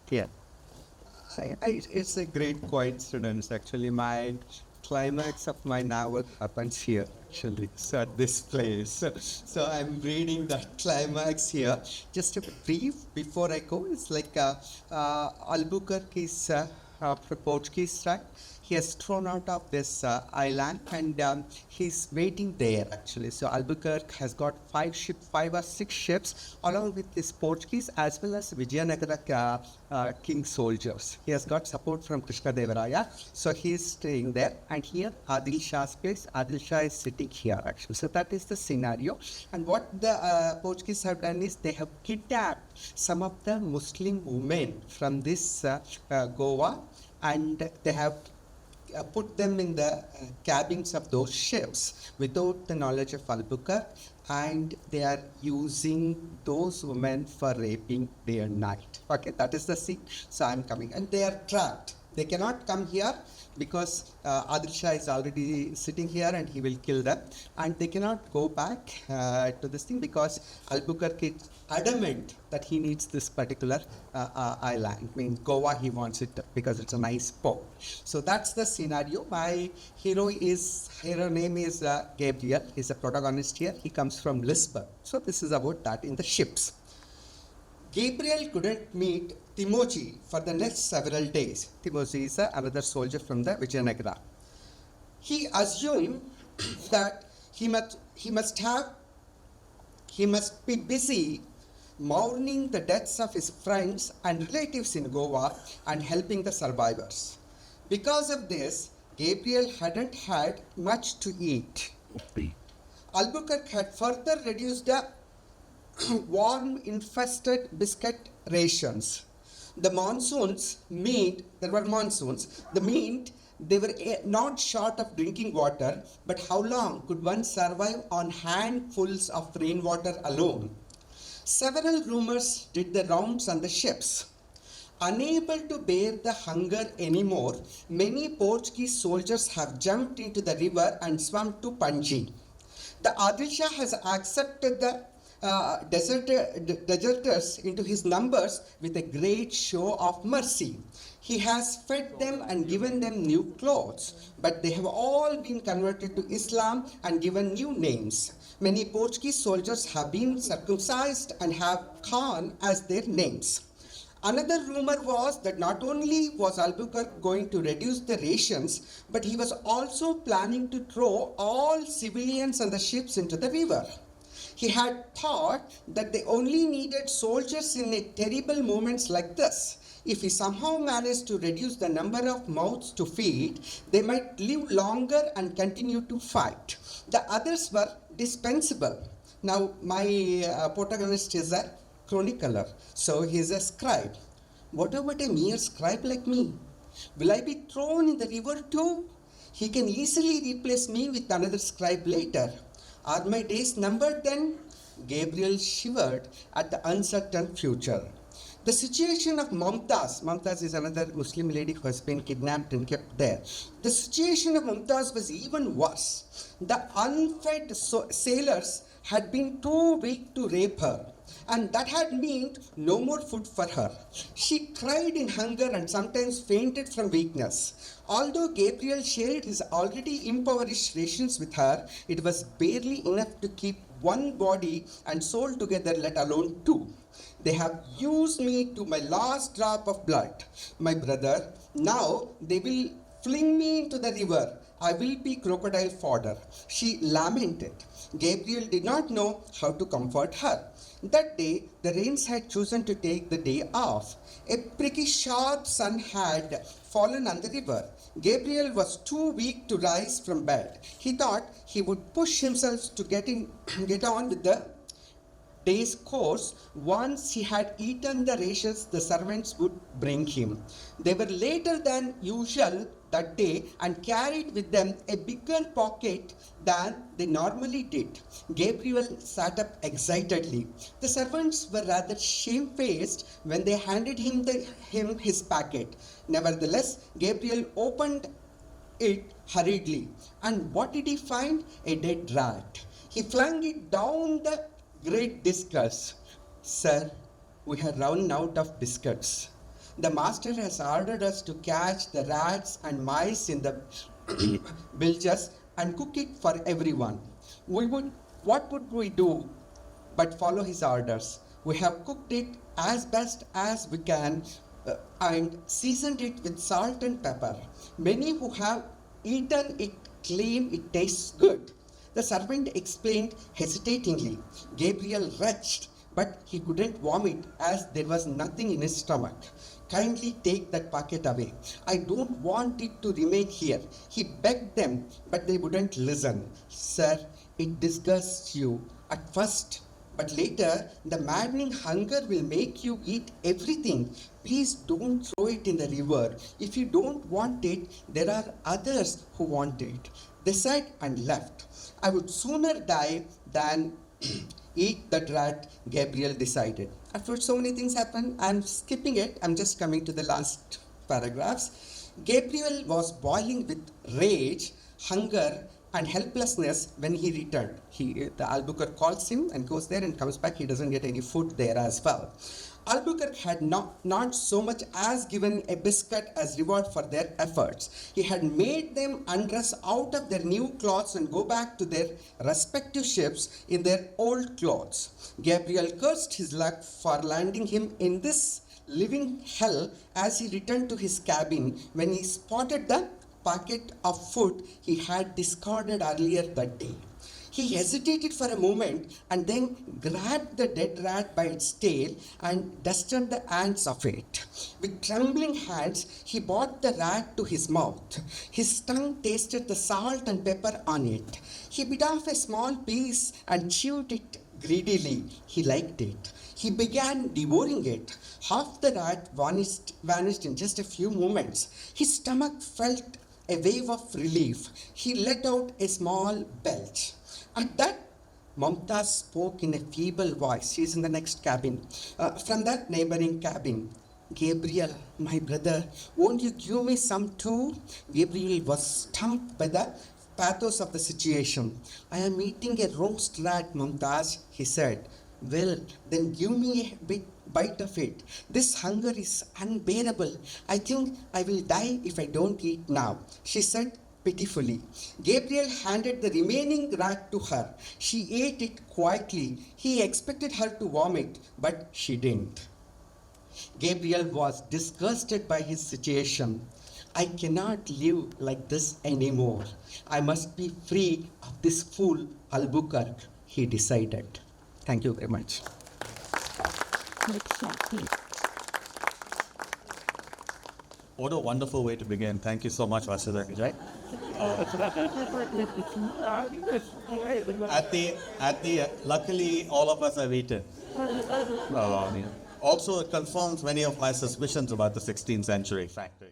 Yeah. It's a great coincidence, actually. My climax of my novel happens here, actually. So at this place. So I'm reading that climax here. Just a brief before I go. It's like Albuquerque is after Portuguese, right? He has thrown out of this island, and he's waiting there, actually. So Albuquerque has got five or six ships along with his Portuguese as well as Vijayanagara king soldiers. He has got support from Krishna Devaraya, so he is staying there. And here Adil Shah's place, Adil Shah is sitting here, actually. So that is the scenario. And what the Portuguese have done is they have kidnapped some of the Muslim women from this Goa, and they have put them in the cabins of those ships without the knowledge of Albuquerque, and they are using those women for raping day and night. Okay, that is the scene. So I'm coming, and they are trapped. They cannot come here because Adil Shah is already sitting here and he will kill them, and they cannot go back to this thing because Albuquerque is adamant that he needs this particular island. I mean, Goa, he wants it because it's a nice port. So that's the scenario. My hero name is Gabriel. He's a protagonist here. He comes from Lisbon. So this is about that in the ships. Gabriel couldn't meet Timoji for the next several days. Timoji is another soldier from the Vijayanagara. He assumed that he must be busy mourning the deaths of his friends and relatives in Goa and helping the survivors. Because of this, Gabriel hadn't had much to eat. Albuquerque had further reduced the worm-infested biscuit rations. The meant they were not short of drinking water, but how long could one survive on handfuls of rainwater alone? Several rumors did the rounds on the ships. Unable to bear the hunger anymore, many Portuguese soldiers have jumped into the river and swum to Panji. The Adil Shah has accepted the deserters into his numbers with a great show of mercy. He has fed them and given them new clothes, but they have all been converted to Islam and given new names. Many Portuguese soldiers have been circumcised and have Khan as their names. Another rumor was that not only was Albuquerque going to reduce the rations, but he was also planning to throw all civilians on the ships into the river. He had thought that they only needed soldiers in a terrible moments like this. If he somehow managed to reduce the number of mouths to feed, they might live longer and continue to fight. The others were dispensable. Now, my protagonist is a chronicler, so he is a scribe. What about a mere scribe like me? Will I be thrown in the river too? He can easily replace me with another scribe later. Are my days numbered then? Gabriel shivered at the uncertain future. The situation of Mumtaz is another Muslim lady who has been kidnapped and kept there. The situation of Mumtaz was even worse. The unfed sailors had been too weak to rape her, and that had meant no more food for her. She cried in hunger and sometimes fainted from weakness. Although Gabriel shared his already impoverished rations with her, it was barely enough to keep one body and soul together, let alone two. They have used me to my last drop of blood, my brother. Now they will fling me into the river. I will be crocodile fodder. She lamented. Gabriel did not know how to comfort her. That day, the rains had chosen to take the day off. A pretty sharp sun had fallen on the river. Gabriel was too weak to rise from bed. He thought he would push himself to get on with the day's course. Once he had eaten the rations the servants would bring him. They were later than usual that day and carried with them a bigger pocket than they normally did. Gabriel sat up excitedly. The servants were rather shamefaced when they handed him his packet. Nevertheless, Gabriel opened it hurriedly. And what did he find? A dead rat. He flung it down the great discuss. Sir, we have run out of biscuits. The master has ordered us to catch the rats and mice in the bilges and cook it for everyone. What would we do but follow his orders? We have cooked it as best as we can and seasoned it with salt and pepper. Many who have eaten it claim it tastes good. The servant explained hesitatingly. Gabriel retched, but he couldn't vomit as there was nothing in his stomach. Kindly take that packet away. I don't want it to remain here. He begged them, but they wouldn't listen. Sir, it disgusts you at first, but later the maddening hunger will make you eat everything. Please don't throw it in the river. If you don't want it, there are others who want it. They said and left. I would sooner die than eat that rat, Gabriel decided. After so many things happened, I'm skipping it. I'm just coming to the last paragraphs. Gabriel was boiling with rage, hunger, and helplessness when he returned. The Albuquerque calls him and goes there and comes back. He doesn't get any food there as well. Albuquerque had not so much as given a biscuit as reward for their efforts. He had made them undress out of their new clothes and go back to their respective ships in their old clothes. Gabriel cursed his luck for landing him in this living hell as he returned to his cabin when he spotted the packet of food he had discarded earlier that day. He hesitated for a moment and then grabbed the dead rat by its tail and dusted the ants of it. With trembling hands, he brought the rat to his mouth. His tongue tasted the salt and pepper on it. He bit off a small piece and chewed it greedily. He liked it. He began devouring it. Half the rat vanished in just a few moments. His stomach felt a wave of relief. He let out a small belch. At that, Mumtaz spoke in a feeble voice. She's in the next cabin. From that neighboring cabin, Gabriel, my brother, won't you give me some too? Gabriel was stumped by the pathos of the situation. I am eating a roast rat, Mumtaz, he said. Well, then give me a bite of it. This hunger is unbearable. I think I will die if I don't eat now, she said pitifully. Gabriel handed the remaining rat to her. She ate it quietly. He expected her to vomit, but she didn't. Gabriel was disgusted by his situation. I cannot live like this anymore. I must be free of this fool Albuquerque, he decided. Thank you very much. What a wonderful way to begin. Thank you so much, Vasudhendra. Luckily, all of us have eaten. Also, it confirms many of my suspicions about the 16th century factory.